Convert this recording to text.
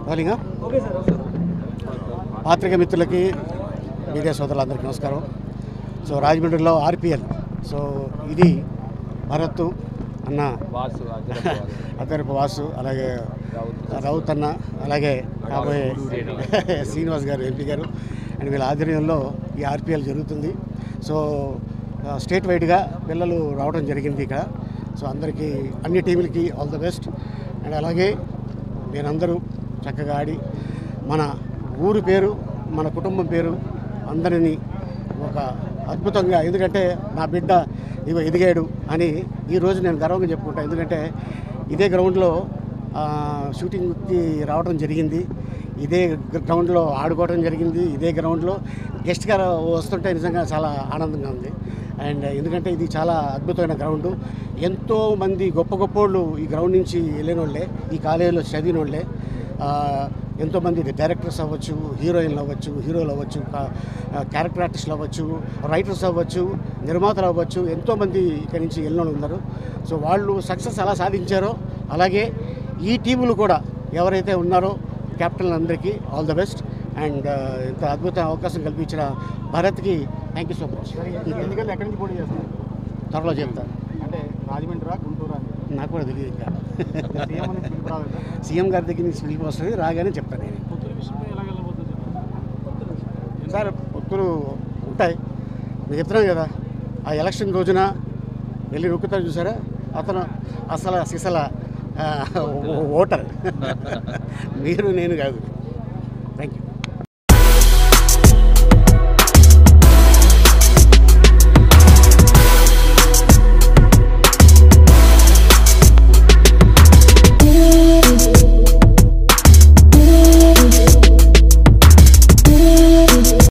రోలింగా పాత్రిక మిత్రులకి మీడియా సోదరులందరికీ నమస్కారం. సో రాజమండ్రిలో ఆర్పిఎల్, సో ఇది భరత్ అన్న, అద్దరపు వాసు, అలాగే రౌత్ అన్న, అలాగే కాబోయే శ్రీనివాస్ గారు ఎంపీ గారు అండ్ వీళ్ళ ఆధ్వర్యంలో ఈ ఆర్పిఎల్ జరుగుతుంది. సో స్టేట్ వైడ్గా పిల్లలు రావడం జరిగింది ఇక్కడ. సో అందరికీ అన్ని టీములకి ఆల్ ద బెస్ట్. అండ్ అలాగే మీరందరూ చక్కగా ఆడి మన ఊరు పేరు, మన కుటుంబం పేరు అందరినీ ఒక అద్భుతంగా, ఎందుకంటే నా బిడ్డ ఇగో ఎదిగాడు అని ఈరోజు నేను గర్వంగా చెప్పుకుంటాను. ఎందుకంటే ఇదే గ్రౌండ్లో షూటింగ్కి రావడం జరిగింది, ఇదే గ్రౌండ్లో ఆడుకోవడం జరిగింది, ఇదే గ్రౌండ్లో గెస్ట్గా వస్తుంటే నిజంగా చాలా ఆనందంగా ఉంది. అండ్ ఎందుకంటే ఇది చాలా అద్భుతమైన గ్రౌండు. ఎంతోమంది గొప్ప గొప్ప వాళ్ళు ఈ గ్రౌండ్ నుంచి వెళ్ళిన వాళ్ళే, ఈ కాలేజీలో చదివిన వాళ్ళే. ఎంతోమంది డైరెక్టర్స్ అవ్వచ్చు, హీరోయిన్లు అవ్వచ్చు, హీరోలు అవ్వచ్చు, క్యారెక్టర్ ఆర్టిస్టులు అవ్వచ్చు, రైటర్స్ అవ్వచ్చు, నిర్మాతలు అవ్వచ్చు, ఎంతోమంది ఇక్కడి నుంచి వెళ్ళిన వాళ్ళు ఉన్నారు. సో వాళ్ళు సక్సెస్ ఎలా సాధించారో అలాగే ఈ టీములు కూడా ఎవరైతే ఉన్నారో కెప్టెన్ అందరికీ ఆల్ ద బెస్ట్. అండ్ ఇంత అద్భుత అవకాశం కల్పించిన భారత్కి థ్యాంక్ యూ సో మచ్. ఎందుకంటే ఎక్కడి నుంచి పోటీ చేస్తారు త్వరలో చెప్తాను, అంటే రాజమండ్రి గుంటూరు నాకు కూడా తెలియదు. ఇంకా సీఎం అనేది పిలుపు రాలేదు. సీఎం గారి దగ్గర నుంచి పిలిపి వస్తుంది, రాగానే చెప్తాను నేను. సార్ పొత్తులు ఉంటాయి, నేను చెప్తున్నాను కదా. ఆ ఎలక్షన్ రోజున వెళ్ళి నొక్కుతారు చూసారా, అతను అసలు సిసల ఓటర్ మీరు, నేను కాదు. Thank you.